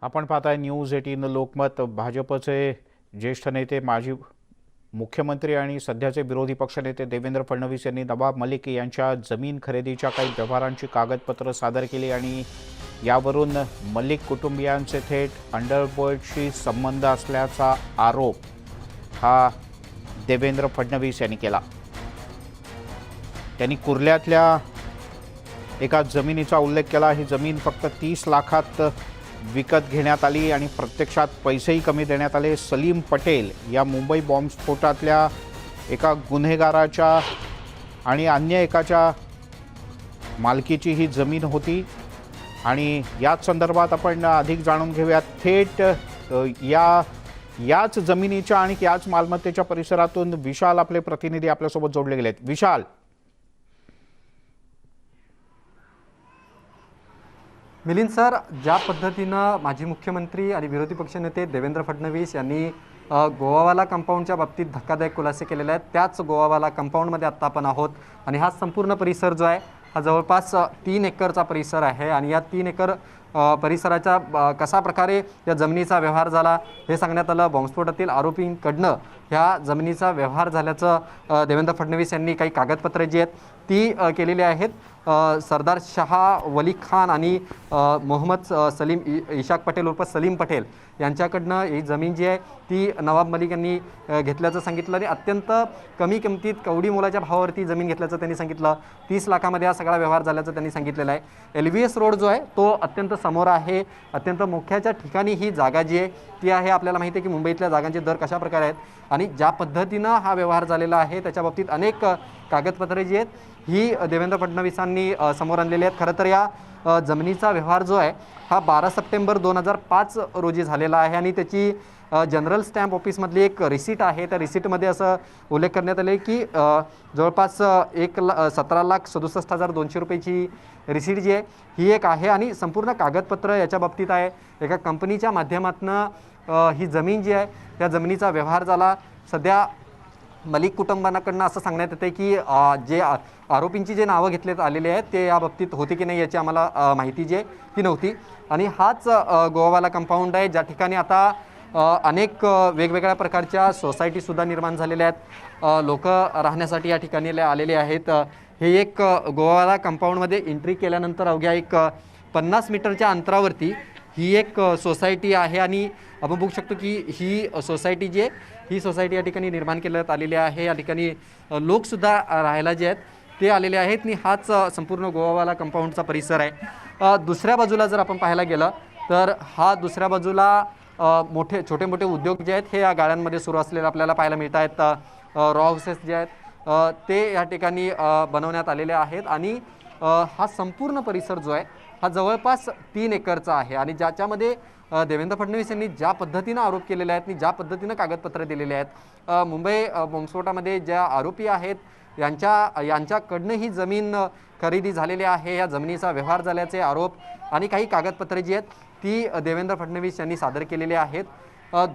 आपण पाहताय न्यूज 18 लोकमत। भाजपचे ज्येष्ठ नेते माजी मुख्यमंत्री आणि सध्याचे विरोधी पक्षनेते देवेंद्र फडणवीस यांनी नवाब मलिक यांच्या जमीन खरेदीच्या काही व्यवहारांची कागदपत्र सादर केली आणि यावरून मलिक कुटुंबियांचे थेट अंडरवर्ल्डशी संबंध असल्याचा आरोप हा देवेंद्र फडणवीस यांनी केला। त्यांनी कुर्ल्यातल्या एका जमिनीचा उल्लेख केला। ही जमीन फक्त 30 लाखात विकत घेण्यात आली आणि प्रत्यक्षात पैसेही कमी देण्यात आले। सलीम पटेल या मुंबई बॉम्बस्फोटातल्या एका गुन्हेगाराच्या आणि अन्य एकाच्या मालकीची ही जमीन होती आणि याच संदर्भात आपण अधिक जाणून घेऊयात। थेट याच जमिनीच्या आणि याच मालमत्तेच्या परिसरातून विशाल आपले प्रतिनिधी आपल्यासोबत जोडले गेलेत। विशाल, मिलिंद सर, ज्या पद्धतीनं माजी मुख्यमंत्री आणि विरोधी पक्षनेते देवेंद्र फडणवीस यांनी गोवावाला कंपाऊंडच्या बाबतीत धक्कादायक खुलासे केलेले आहेत, त्याच गोवावाला कंपाऊंडमध्ये आत्ता आपण आहोत आणि हा संपूर्ण परिसर जो आहे हा जवळपास 3 एकरचा परिसर आहे आणि या 3 एकर परिसराच्या कशा प्रकारे या जमिनीचा व्यवहार झाला हे सांगण्यात आलं। बॉम्बस्फोटातील आरोपींकडनं ह्या जमिनीचा व्यवहार झाल्याचं देवेंद्र फडणवीस यांनी काही कागदपत्रे जी आहेत ती केलेली आहेत। सरदार शाह वली खान आणि मोहम्मद सलीम इशाक पटेल उर्फ सलीम पटेल यांच्याकडनं ही जमीन जी आहे ती नवाब मलिक यांनी घेतल्याचं सांगितलं आणि अत्यंत कमी किमतीत कवडी मोलाच्या भावावरती जमीन घेतल्याचं त्यांनी सांगितलं। 30 लाखामध्ये हा सगळा व्यवहार झाल्याचं त्यांनी सांगितलेलं आहे। LVS रोड जो आहे तो अत्यंत समोर आहे, अत्यंत मुख्याच्या ठिकाणी ही जागा जी आहे ती आहे। आपल्याला माहिती आहे की मुंबईतल्या जागांचे दर कशा प्रकारे आहेत आणि ज्या पद्धतीनं हा व्यवहार झालेला आहे त्याच्या बाबतीत अनेक कागदपत्रे जी आहेत ही देवेंद्र फडणवीसांनी समोर आणलेली आहेत। खरं तर या जमिनीचा व्यवहार जो आहे हा 12 सप्टेंबर 2005 रोजी झालेला आहे आणि त्याची जनरल स्टॅम्प ऑफिसमधली एक रिसीट आहे। त्या रिसीटमध्ये असं उल्लेख करण्यात आले की जवळपास 17,67,200 रुपयाची रिसीट जी आहे ही एक आहे आणि संपूर्ण कागदपत्र याच्या बाबतीत आहे। एका कंपनीच्या माध्यमातून ही जमीन जी आहे त्या जमिनीचा व्यवहार झाला। सध्या मलिक कुटुंबांकडनं असं सांगण्यात येते की जे आरोपींची जे नावं घेतलेत आलेले आहेत ते या बाबतीत होते की नाही याची आम्हाला माहिती जी आहे ती नव्हती आणि हाच गोवावाला कंपाऊंड आहे ज्या ठिकाणी आता अनेक वेगवेगळ्या प्रकारच्या सोसायटीसुद्धा निर्माण झालेल्या आहेत। लोक राहण्यासाठी या ठिकाणी आलेले आहेत। हे एक गोवावाला कंपाऊंडमध्ये एंट्री केल्यानंतर अवघ्या एक 50 मीटरच्या अंतरावरती ही एक सोसायटी आहे आणि आपण बघू शकतो की ही सोसायटी जी आहे ही सोसायटी या ठिकाणी निर्माण करण्यात आलेली आहे। या ठिकाणी लोकसुद्धा राहायला जे आहेत ते आलेले आहेत आणि हाच संपूर्ण गोवावाला कंपाऊंडचा परिसर आहे। दुसऱ्या बाजूला जर आपण पाहायला गेलं तर हा दुसऱ्या बाजूला छोटे मोठे उद्योग जे आहेत हे या गाळ्यांमध्ये सुरू असलेले आपल्याला पाहायला मिळत आहेत। रॉ हाऊसेस जे आहेत ते या ठिकाणी बनवण्यात आलेले आहेत आणि हा संपूर्ण परिसर जो आहे हा जवळपास 3 एकरचा आहे आणि ज्याच्यामध्ये देवेंद्र फडणवीस यांनी ज्या पद्धतीनं आरोप केलेले आहेत आणि ज्या पद्धतीनं कागदपत्र दिलेले आहेत मुंबई बॉम्बस्फोटामध्ये ज्या आरोपी आहेत यांच्याकडनं ही जमीन खरेदी झालेली आहे, या जमिनीचा व्यवहार झाल्याचे आरोप आणि काही कागदपत्रे जी आहेत ती देवेंद्र फडणवीस यांनी सादर केलेली आहेत।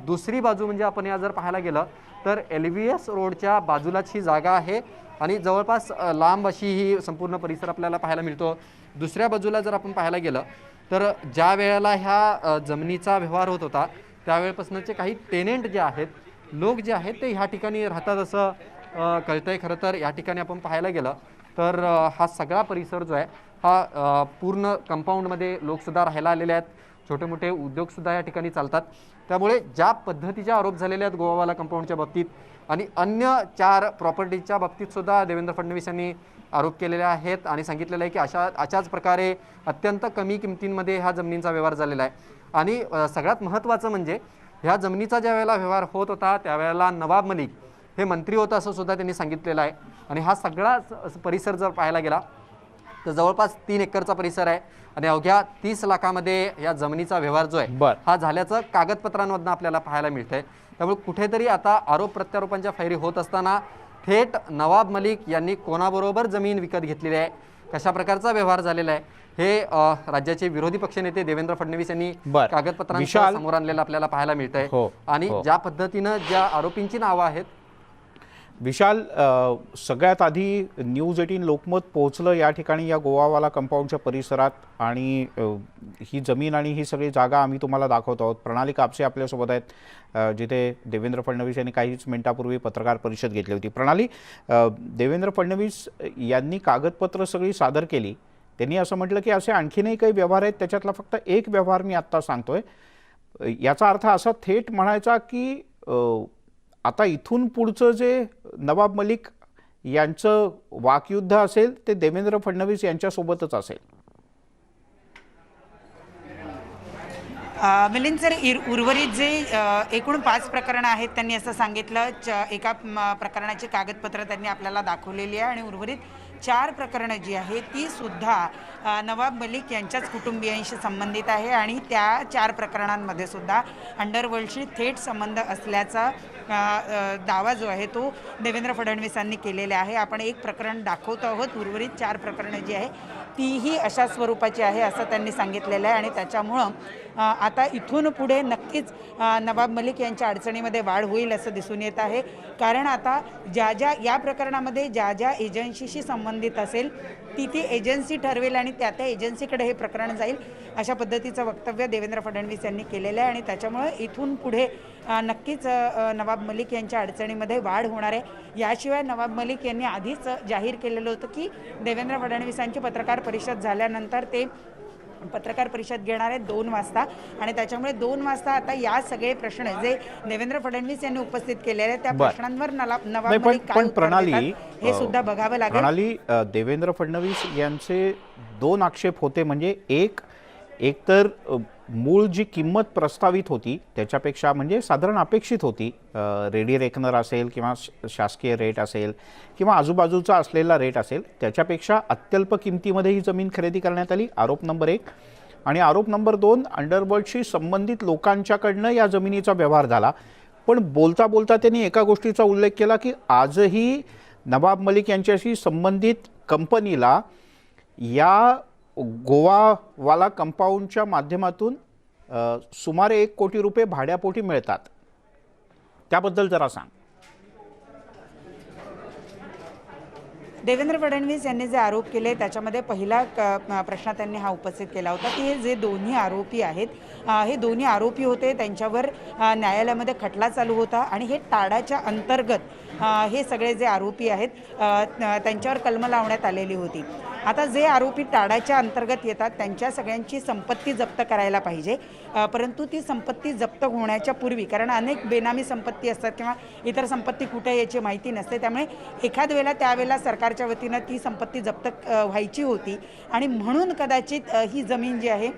दुसरी बाजू म्हणजे आपण या जर पाहायला गेलं तर LVS रोडच्या बाजूलाच ही जागा आहे आणि जवळपास लांब अशी ही संपूर्ण परिसर आपल्याला पाहायला मिळतो। दुसऱ्या बाजूला जर आपण पाहायला गेलं तर ज्या वेळेला ह्या जमिनीचा व्यवहार होत होता त्यावेळेपासूनचे काही टेनेंट जे आहेत, लोक जे आहेत ते ह्या ठिकाणी राहतात असं कळतंय। खरं तर या ठिकाणी आपण पाहायला गेलं तर हा सगळा परिसर जो आहे हा पूर्ण कंपाऊंडमध्ये लोकसुद्धा राहायला आलेले आहेत, छोटे मोठे उद्योगसुद्धा या ठिकाणी चालतात। त्यामुळे ज्या पद्धतीचे आरोप झालेले आहेत गोवावाला कंपाऊंडच्या बाबतीत आणि अन्य 4 प्रॉपर्टीच्या बाबतीतसुद्धा देवेंद्र फडणवीस यांनी आरोप केलेले आहेत आणि सांगितलेलं आहे की अशाच प्रकारे अत्यंत कमी किमतींमध्ये ह्या जमिनींचा व्यवहार झालेला आहे आणि सगळ्यात महत्त्वाचं म्हणजे ह्या जमिनीचा ज्या वेळेला व्यवहार होत होता त्यावेळेला नवाब मलिक हे मंत्री होतं असं सुद्धा त्यांनी सांगितलेलं आहे आणि हा सगळा परिसर जर पाहायला गेला तर जवळपास 3 एकरचा परिसर आहे आणि अवघ्या 30 लाखामध्ये या जमिनीचा व्यवहार जो आहे हा झाल्याचं कागदपत्रांमधून आपल्याला पाहायला मिळतंय। त्यामुळे कुठेतरी आता आरोप प्रत्यारोपांच्या फैरी होत असताना थेट नवाब मलिक यांनी कोणाबरोबर जमीन विकत घेतलेली आहे, कशा प्रकारचा व्यवहार झालेला आहे हे राज्याचे विरोधी पक्षनेते देवेंद्र फडणवीस यांनी कागदपत्रांच्या समोर आणलेलं आपल्याला पाहायला मिळतंय आणि ज्या पद्धतीनं ज्या आरोपींची नावं आहेत विशाल, सगळ्यात आधी न्यूज 18 लोकमत पोहोचलं या ठिकाणी या गोवावाला कंपाऊंडच्या परिसरात आणि ही जमीन आणि ही सगळी जागा आम्ही तुम्हाला दाखवत आहोत. प्रणाली कापसे आपल्यासोबत आहेत, जिथे देवेंद्र फडणवीस यांनी काहीच मिनिटापूर्वी पत्रकार परिषद घेतली होती. प्रणाली, देवेंद्र फडणवीस यांनी कागदपत्र सगळी सादर केली. त्यांनी असं म्हटलं की असे आणखीनही काही व्यवहार आहेत, त्याच्यातला फक्त एक व्यवहार मी आत्ता सांगतोय. याचा अर्थ असा थेट म्हणायचा की आता इथून पुढचं जे नवाब मलिक यांचं वाकयुद्ध असेल ते देवेंद्र फडणवीस यांच्यासोबतच असेल. मिलिंद सर, उर्वरित जे एकूण 5 प्रकरणं आहेत त्यांनी असं सांगितलं. एका प्रकरणाची कागदपत्र त्यांनी आपल्याला दाखवलेली आहे आणि उर्वरित 4 प्रकरणं जी आहेत ती सुद्धा नवाब मलिक यांच्याच कुटुंबियांशी संबंधित आहे आणि त्या 4 प्रकरणांमध्ये सुद्धा अंडरवर्ल्डशी थेट संबंध असल्याचा दावा जो आहे तो देवेंद्र फडणवीसांनी केलेला आहे. आपण एक प्रकरण दाखवतो आहोत. उर्वरित 4 प्रकरणं जी आहे तीही अशा स्वरूपाची आहे असं त्यांनी सांगितलेलं आहे आणि त्याच्यामुळं आता इथून पुढे नक्कीच नवाब मलिक यांच्या अडचणीमध्ये वाढ होईल असं दिसून येत आहे. कारण आता ज्या या प्रकरणामध्ये ज्या एजन्सीशी संबंधित असेल ती एजन्सी ठरवेल आणि त्या एजन्सीकडे हे प्रकरण जाईल अशा पद्धतीचं वक्तव्य देवेंद्र फडणवीस यांनी केलेलं आहे आणि त्याच्यामुळे इथून पुढे नक्कीच नवाब मलिक यांच्या अडचणीमध्ये वाढ होणार आहे. याशिवाय नवाब मलिक यांनी आधीच जाहीर केलेलं होतं की देवेंद्र फडणवीसांची पत्रकार परिषद झाल्यानंतर ते पत्रकार परिषद घेणार आहेत 2 वाजता आणि त्याच्यामुळे 2 वाजता आता या सगळे प्रश्न जे देवेंद्र फडणवीस यांनी उपस्थित केलेले आहेत त्या प्रश्नांवर नवाब मलिक काय उत्तर देतात हे सुद्धा बघावं लागेल. प्रणाली, देवेंद्र फडणवीस यांचे 2 आक्षेप होते. म्हणजे एक तर मूळ जी किंमत प्रस्तावित होती त्याच्यापेक्षा म्हणजे साधारण अपेक्षित होती, रेडी रेकनर असेल किंवा शासकीय रेट असेल किंवा आजूबाजूचा असलेला रेट असेल त्याच्यापेक्षा अत्यल्प किमतीमध्ये ही जमीन खरेदी करण्यात आली. आरोप नंबर 1. आणि आरोप नंबर 2, अंडरवर्ल्डशी संबंधित लोकांच्याकडनं या जमिनीचा व्यवहार झाला. पण बोलता बोलता त्यांनी एका गोष्टीचा उल्लेख केला की आजही नवाब मलिक यांच्याशी संबंधित कंपनीला या गोवावाला कंपाऊंडच्या माध्यमातून सुमारे 1 कोटी रुपये भाड्यापोटी मिळतात. त्याबद्दल जरा सांग. देवेंद्र फडणवीस यांनी जे आरोप केले त्याच्यामध्ये पहिला प्रश्न त्यांनी हा उपस्थित केला होता की हे जे दोन्ही आरोपी आहेत हे दोन्ही आरोपी होते, त्यांच्यावर न्यायालयामध्ये खटला चालू होता आणि हे टाडाच्या अंतर्गत हे सगळे जे आरोपी आहेत त्यांच्यावर कलम लावण्यात आलेली होती. आता जे आरोपी टाडाच्या अंतर्गत येतात त्यांच्या सगळ्यांची संपत्ती जप्त करायला पाहिजे, परंतु ती संपत्ती जप्त होण्याच्या पूर्वी, कारण अनेक बेनामी संपत्ती असतात किंवा इतर संपत्ती कुठे याची माहिती नसते, त्यामुळे एखाद वेळेला त्यावेळेला सरकारच्या वतीनं ती संपत्ती जप्त व्हायची होती आणि म्हणून कदाचित ही जमीन जी आहे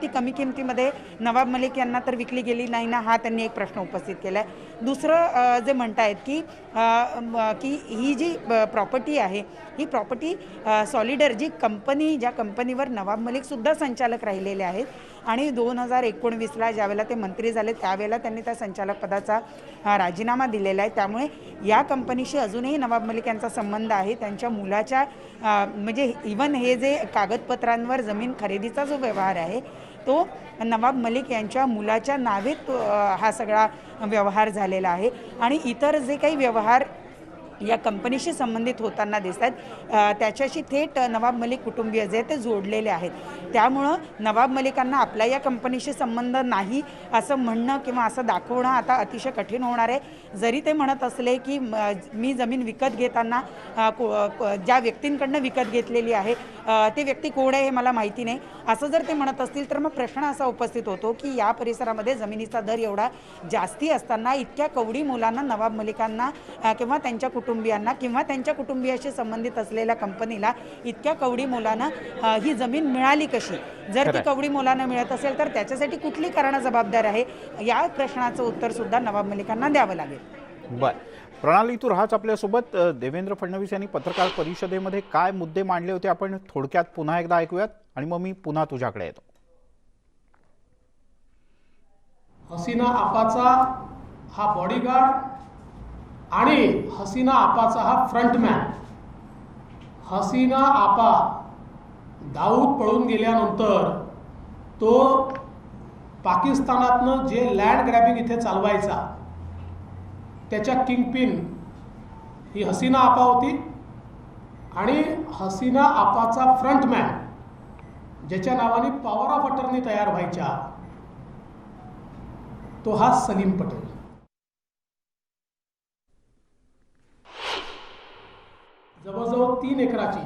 ती कमी किमतीमध्ये नवाब मलिक यांना तर विकली गेली नाही ना, हा त्यांनी एक प्रश्न उपस्थित केला आहे. दुसरं जे म्हणतायत की ही जी प्रॉपर्टी आहे ही प्रॉपर्टी सॉलिडर जी कंपनी, ज्या कंपनीवर नवाब मलिकसुद्धा संचालक राहिलेले आहेत आणि 2019ला ज्यावेळेला ते मंत्री झाले त्यावेळेला त्यांनी त्या संचालक पदाचा राजीनामा दिलेला आहे. त्यामुळे या कंपनीशी अजूनही नवाब मलिक यांचा संबंध आहे. त्यांच्या मुलाच्या म्हणजे इवन हे जे कागदपत्रांवर जमीन खरेदीचा जो व्यवहार आहे तो नवाब मलिक यांच्या मुलाच्या नावे हा सगळा व्यवहार झालेला आहे आणि इतर जे काही व्यवहार या कंपनीशी संबंधित होताना दिसतात त्याच्याशी थेट नवाब मलिक कुटुंबीय जे ते जोडलेले आहेत. त्यामुळं नवाब मलिकांना आपल्या या कंपनीशी संबंध नाही असं म्हणणं किंवा असं दाखवणं आता अतिशय कठीण होणार आहे. जरी ते म्हणत असले की मी जमीन विकत घेताना ज्या व्यक्तींकडनं विकत घेतलेली आहे ते व्यक्ती कोण आहे हे मला माहिती नाही असं जर ते म्हणत असतील तर मग प्रश्न असा उपस्थित होतो की या परिसरामध्ये जमिनीचा दर एवढा जास्ती असताना इतक्या कवडी मोलानं नवाब मलिकांना किंवा त्यांच्या कुटुंबियांना किंवा त्यांच्या कुटुंबियाशी संबंधित असलेल्या कंपनीला इतक्या कवडी मोलानं ही जमीन मिळाली कशी? जर ती कवडी मोलानं मिळत असेल तर त्याच्यासाठी कुठली कारणं जबाबदार आहे? या प्रश्नाचं उत्तर सुद्धा नवाब मलिकांना द्यावं लागेल. बरं, प्रणाली, तू राहाच आपल्यासोबत. देवेंद्र फडणवीस यांनी पत्रकार परिषदेमध्ये काय मुद्दे मांडले होते आपण थोडक्यात पुन्हा एकदा ऐकूयात आणि मग मी पुन्हा तुझ्याकडे येतो. हसीना आपाचा हा बॉडीगार्ड आणि हसीना आपाचा हा फ्रंटमॅन. हसीना आपा दाऊद पळून गेल्यानंतर तो पाकिस्तानातनं जे लँड ग्रॅबिंग इथे चालवायचा त्याच्या किंगपिन ही हसीना आपा होती आणि हसीना आपाचा फ्रंटमॅन ज्याच्या नावाने पॉवर ऑफ अटर्नी तयार व्हायच्या तो हा सलीम पटेल. जवळजवळ 3 एकराची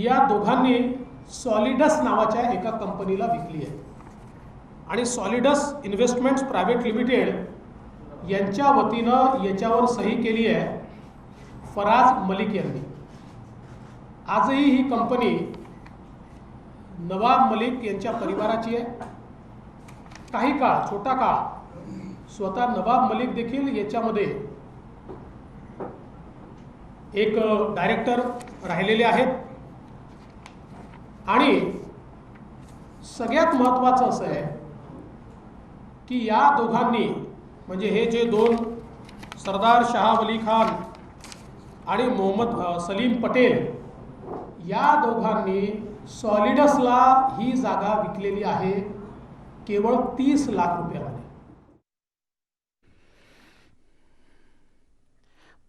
या दोघांनी सॉलिडस नावाच्या एका कंपनीला विकली आहे आणि सॉलिडस इन्व्हेस्टमेंट्स प्रायव्हेट लिमिटेड यांच्या वतीनं याच्यावर सही केली आहे फराज मलिक यांनी. आजही ही कंपनी नवाब मलिक यांच्या परिवाराची आहे. काही काळ, छोटा काळ स्वतः नवाब मलिक देखील याच्यामध्ये एक डायरेक्टर राहिलेले आहेत. आणि सगळ्यात महत्त्वाचं असं आहे की या दोघांनी म्हणजे हे जे 2 सरदार शाह वली खान आणि मोहम्मद सलीम पटेल या दोघांनी सॉलिडसला ही जागा विकलेली आहे केवळ 30 लाख रुपयामध्ये.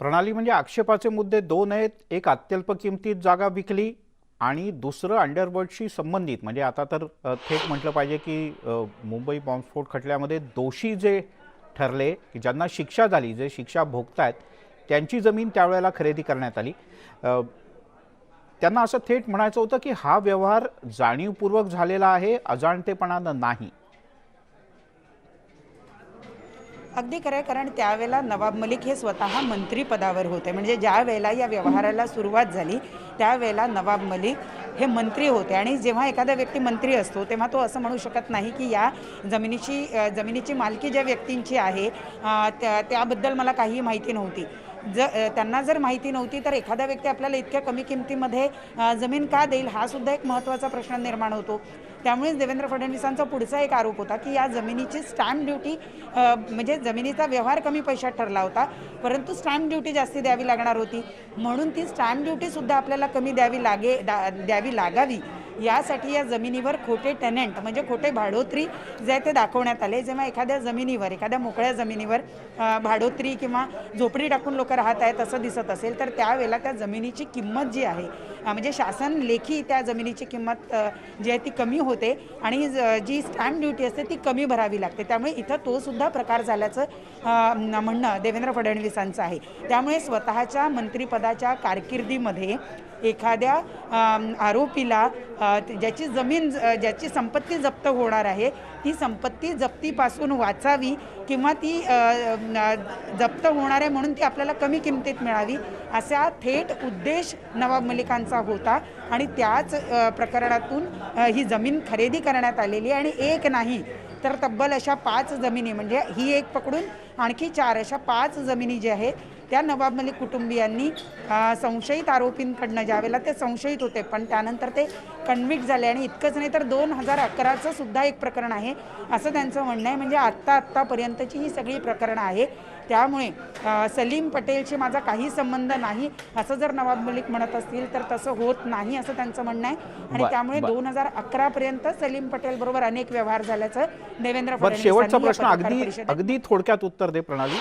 प्रणाली म्हणजे आक्षेपाचे मुद्दे 2 आहेत. एक अत्यल्प किमतीत जागा विकली आणि दुसरं अंडरवर्ल्डशी संबंधित म्हणजे आता तर थेट म्हटलं पाहिजे की मुंबई बॉम्बस्फोट खटल्यामध्ये दोषी जे ठरले की ज्यांना शिक्षा झाली, जे शिक्षा भोगतायत त्यांची जमीन त्यावेळेला खरेदी करण्यात आली. त्यांना असं थेट म्हणायचं होतं की हा व्यवहार जाणीवपूर्वक झालेला आहे, अजाणतेपणानं नाही. अगदी खरं आहे, कारण त्यावेळेला नवाब मलिक हे स्वतः मंत्रीपदावर होते. म्हणजे ज्या वेळेला या व्यवहाराला सुरुवात झाली त्यावेळेला नवाब मलिक हे मंत्री होते आणि जेव्हा एखादा व्यक्ती मंत्री असतो तेव्हा तो असं म्हणू शकत नाही की या जमिनीची मालकी ज्या व्यक्तींची आहे त्याबद्दल मला काही माहिती नव्हती. त्यांना जर माहिती नव्हती तर एखादा व्यक्ती आपल्याला इतक्या कमी किमतीमध्ये जमीन का देईल हा सुद्धा एक महत्त्वाचा प्रश्न निर्माण होतो. त्यामुळेच देवेंद्र फडणवीसांचा पुढचा एक आरोप होता की या जमिनीची स्टॅम्प ड्युटी म्हणजे जमिनीचा व्यवहार कमी पैशात ठरला होता परंतु स्टॅम्प ड्युटी जास्ती द्यावी लागणार होती म्हणून ती स्टॅम्प ड्युटीसुद्धा आपल्याला कमी द्यावी लागावी यासाठी या जमिनीवर खोटे टेनंट म्हणजे खोटे भाडोत्री जे ते दाखवण्यात आले. जेव्हा एखाद्या जमिनीवर एखाद्या मोकळ्या जमिनीवर भाडोत्री किंवा झोपडी टाकून लोक राहत आहेत असं दिसत असेल तर त्यावेळेला त्या जमिनीची किंमत जी आहे म्हणजे शासन लेखी त्या जमिनीची किंमत जी आहे ती कमी होते आणि जी स्टॅम्प ड्युटी असते ती कमी भरावी लागते. त्यामुळे इथं तो सुद्धा प्रकार झाल्याचं म्हणणं देवेंद्र फडणवीसांचं आहे. त्यामुळे स्वतःच्या मंत्रिपदाच्या कारकिर्दीमध्ये एखाद्या आरोपीला ज्याची संपत्ती जप्त होणार आहे ती संपत्ती जप्तीपासून वाचावी किंवा ती जप्त होणार आहे म्हणून ती आपल्याला कमी किमतीत मिळावी असा थेट उद्देश नवाब मलिकांचा होता आणि त्याच प्रकरणातून ही जमीन खरेदी करण्यात आलेली आणि एक नाही तर तब्बल अशा 5 जमिनी म्हणजे ही एक पकडून आणखी 4 अशा 5 जमिनी ज्या आहेत त्या नवाब मलिक कुटुंबियांनी संशयित आरोपींकडनं ज्यावेळेला ते संशयित होते पण त्यानंतर ते कन्व्हिक्ट झाले आणि इतकंच नाही तर 2011चं सुद्धा एक प्रकरण आहे असं त्यांचं म्हणणं आहे. म्हणजे आत्तापर्यंतची ही सगळी प्रकरणं आहे. त्यामुळे सलीम पटेलशी माझा काही संबंध नाही असं जर नवाब मलिक म्हणत असतील तर तसं होत नाही असं त्यांचं म्हणणं आहे आणि त्यामुळे 2011 पर्यंत सलीम पटेल बरोबर अनेक व्यवहार झाल्याचं देवेंद्र फडणवीस शेवटचा प्रश्न अगदी थोडक्यात उत्तर दे प्रणाली.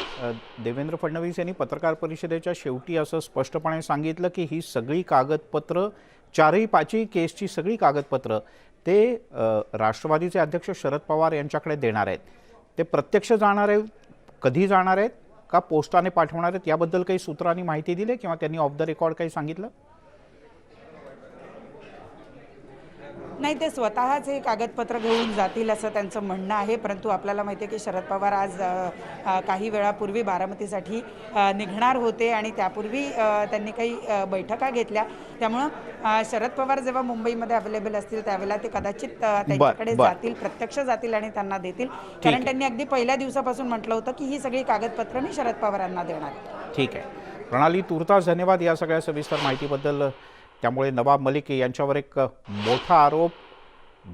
देवेंद्र फडणवीस यांनी पत्रकार परिषदेच्या शेवटी असं स्पष्टपणे सांगितलं की ही सगळी कागदपत्र 4ही केसची सगळी कागदपत्र ते राष्ट्रवादीचे अध्यक्ष शरद पवार यांच्याकडे देणार आहेत. ते प्रत्यक्ष जाणार आहेत, कधी जाणार आहेत का पोस्टाने पाठवणार आहेत याबद्दल काही सूत्रांनी माहिती दिली किंवा त्यांनी ऑफ द रेकॉर्ड काही सांगितलं? नाही, ते स्वतःच हे कागदपत्र घेऊन जातील असं त्यांचं म्हणणं आहे. परंतु आपल्याला माहिती आहे की शरद पवार आज काही वेळापूर्वी बारामतीसाठी निघणार होते आणि त्यापूर्वी त्यांनी काही बैठका घेतल्या. त्यामुळं शरद पवार जेव्हा मुंबईमध्ये अवेलेबल असतील त्यावेळेला ते कदाचित त्यांच्याकडे जातील, प्रत्यक्ष जातील आणि त्यांना देतील. कारण त्यांनी अगदी पहिल्या दिवसापासून म्हटलं होतं की ही सगळी कागदपत्र मी शरद पवारांना देणार. ठीक आहे प्रणाली, तूर्तास धन्यवाद या सगळ्या सविस्तर माहितीबद्दल. त्यामुळे नवाब मलिक यांच्यावर एक मोठा आरोप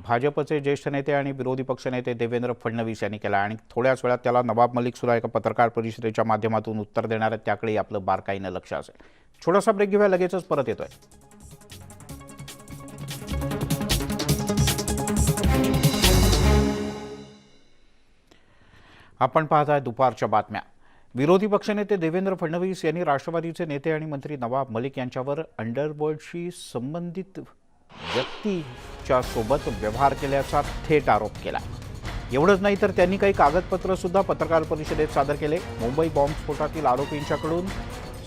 भाजपचे ज्येष्ठ नेते आणि विरोधी पक्षनेते देवेंद्र फडणवीस यांनी केला आणि थोड्याच वेळात त्याला नवाब मलिक सुद्धा एका पत्रकार परिषदेच्या माध्यमातून उत्तर देणार आहेत. त्याकडे आपलं बारकाईनं लक्ष असेल. छोटासा ब्रेक घेऊया, लगेचच परत येतोय. आपण पाहताय दुपारच्या बातम्या. विरोधी पक्षनेते देवेंद्र फडणवीस यांनी राष्ट्रवादीचे नेते आणि मंत्री नवाब मलिक यांच्यावर अंडरवर्ल्डशी संबंधित व्यक्तीच्या सोबत व्यवहार केल्याचा थेट आरोप केला. एवढंच नाही तर त्यांनी काही कागदपत्र सुद्धा पत्रकार परिषदेत सादर केले. मुंबई बॉम्बस्फोटातील आरोपींच्याकडून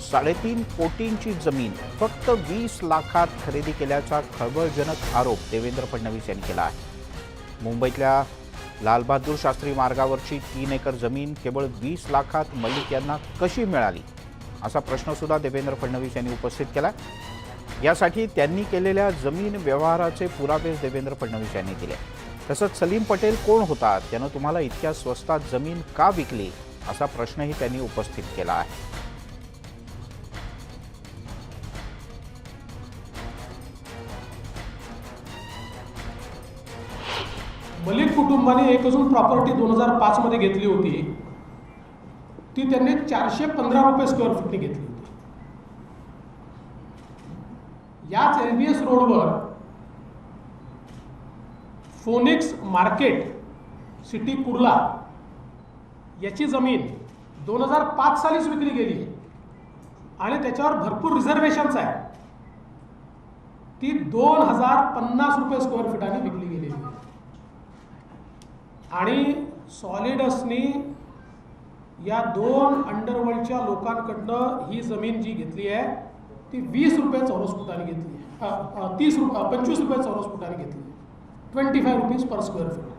3.5 कोटींची जमीन फक्त 20 लाखात खरेदी केल्याचा खळबळजनक आरोप देवेंद्र फडणवीस यांनी केला आहे. मुंबईतल्या लालबहादूर शास्त्री मार्गावरची 3 एकर जमीन केवळ 20 लाखात मलिक यांना कशी मिळाली असा प्रश्न सुद्धा देवेंद्र फडणवीस यांनी उपस्थित केला. यासाठी त्यांनी केलेल्या जमीन व्यवहाराचे पुरावे देवेंद्र फडणवीस यांनी दिले. तसंच सलीम पटेल कोण होता, त्यानं तुम्हाला इतक्या स्वस्तात जमीन का विकली असा प्रश्नही त्यांनी उपस्थित केला आहे. मलिक कुटुंबाने एक अजून प्रॉपर्टी 2005 मध्ये घेतली होती. ती त्यांनी 415 रुपये स्क्वेअर फुटने घेतली होती. याच LBS रोडवर फोनिक्स मार्केट सिटी कुर्ला याची जमीन 2005 सालीच विकली गेली आणि त्याच्यावर भरपूर रिझर्वेशन्स आहे. ती 2050 रुपये स्क्वेअर फुटाने विकली गेलेली आहे. आणि सॉलिडसनी या 2 अंडरवर्ल्डच्या लोकांकडनं ही जमीन जी घेतली आहे ती 20 रुपये चौरस फुटाने घेतली आहे. 25 रुपये चौरस फुटाने घेतली आहे. 25 रुपीज पर स्क्वेअर फूट.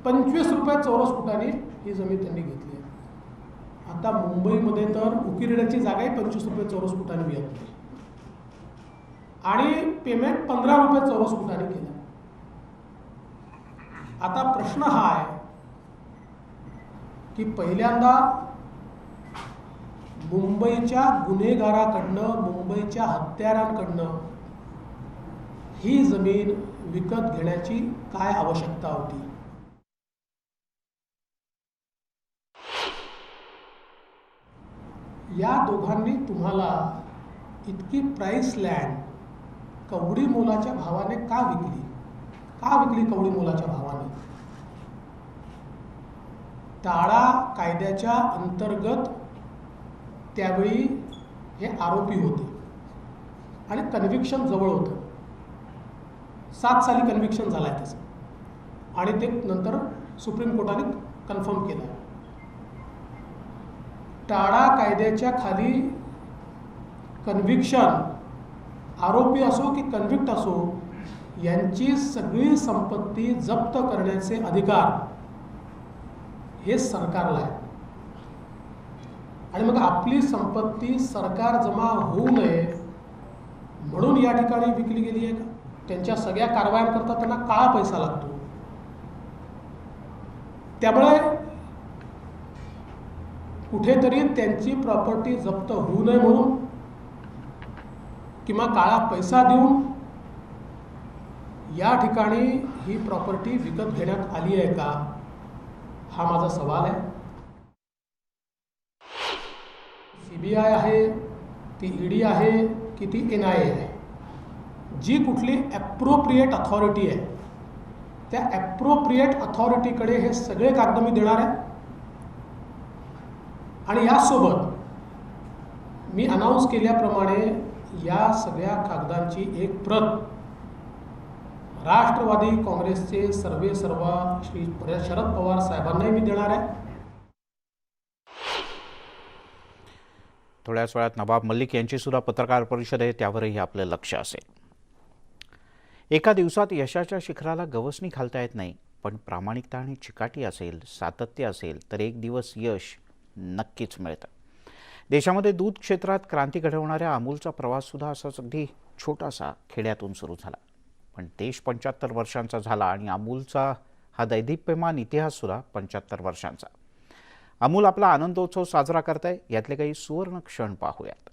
25 रुपये चौरस फुटाने ही जमीन त्यांनी घेतली आहे. आता मुंबईमध्ये तर उकिरड्याची जागाही 25 रुपये चौरस फुटाने मिळत नाही आणि पेमेंट 15 रुपये चौरस फुटाने केलं. आता प्रश्न हा आहे की पहिल्यांदा मुंबईच्या गुन्हेगाराकडनं, मुंबईच्या हत्यारांकडनं ही जमीन विकत घेण्याची काय आवश्यकता होती. या दोघांनी तुम्हाला इतकी प्राइस लँड कवडी मोलाच्या भावाने का विकली, कवडी मोलाच्या भावाने. टाळा कायद्याच्या अंतर्गत त्यावेळी हे आरोपी होते आणि कन्व्हिक्शन जवळ होतं. 7 साली कन्व्हिक्शन झालं आहे त्याचं आणि ते नंतर सुप्रीम कोर्टाने कन्फर्म केलं आहे. टाळा कायद्याच्या खाली कन्व्हिक्शन, आरोपी असो की कन्व्हिक्ट असो, यांची सगळी संपत्ती जप्त करण्याचे अधिकार हे सरकारला आहे. आणि मग आपली संपत्ती सरकार जमा होऊ नये म्हणून या ठिकाणी विकली गेली आहे का. त्यांच्या सगळ्या कारवायांकरता त्यांना काळा पैसा लागतो. त्यामुळे कुठेतरी त्यांची प्रॉपर्टी जप्त होऊ नये म्हणून किंवा काळा पैसा देऊन या ठिकाणी ही प्रॉपर्टी विकत घेण्यात आली आहे का, हा माझा सवाल आहे. CBI आहे, ती ED आहे की ती NIA आहे, जी कुठली ॲप्रोप्रिएट अथॉरिटी आहे, त्या ॲप्रोप्रिएट अथॉरिटीकडे हे सगळे कागद मी देणार आहे. आणि यासोबत मी अनाऊन्स केल्याप्रमाणे या सगळ्या कागदांची एक प्रत राष्ट्रवादी काँग्रेसचे सर्वेसर्वा श्री शरद पवार साहेबांनाही मी देणार आहे. थोड्याच वेळात नवाब मलिक यांची सुद्धा पत्रकार परिषद आहे, त्यावरही आपलं लक्ष असेल. एका दिवसात यशाच्या शिखराला गवसणी घालता येत नाही, पण प्रामाणिकता आणि चिकाटी असेल, सातत्य असेल तर एक दिवस यश नक्कीच मिळतं. देशामध्ये दूध क्षेत्रात क्रांती घडवणाऱ्या अमूलचा प्रवाससुद्धा असाच अगदी छोटासा खेड्यातून सुरू झाला, पण देश 75 वर्षांचा झाला आणि अमूलचा हा दैदिप्यमान इतिहाससुद्धा 75 वर्षांचा. अमूल आपला आनंदोत्सव साजरा करताय, यातले काही सुवर्ण क्षण पाहूयात.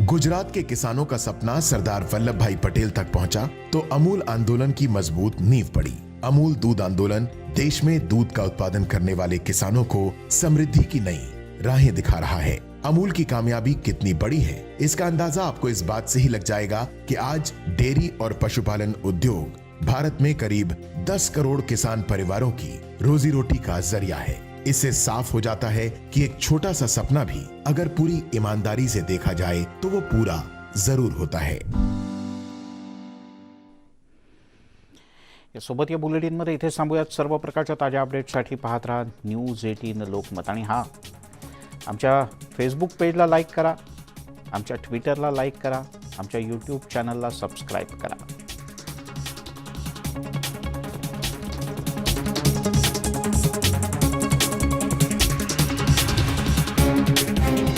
गुजरात के किसानों का सपना सरदार वल्लभ भाई पटेल तक पहुंचा तो अमूल आंदोलन की मजबूत नींव पड़ी. अमूल दूध आंदोलन देश में दूध का उत्पादन करने वाले किसानों को समृद्धि की नई राहें दिखा रहा है. अमूल की कामयाबी कितनी बड़ी है, इसका अंदाजा आपको इस बात से ही लग जाएगा कि आज डेयरी और पशुपालन उद्योग भारत में करीब 10 करोड़ किसान परिवारों की रोजी रोटी का जरिया है। इससे साफ हो जाता है कि एक छोटा सा सपना भी अगर पूरी ईमानदारी से देखा जाए तो वो पूरा जरूर होता है। यासोबत या बुलेटिनमध्ये इथे थांबूयात। सर्व प्रकारच्या ताज्या अपडेट्ससाठी पाहत राहा न्यूज 18 लोकमत। आणि हां, आमच्या फेसबुक पेजला लाईक करा, आमच्या ट्विटरला लाईक करा, आमच्या यूट्यूब चॅनलला सबस्क्राईब करा।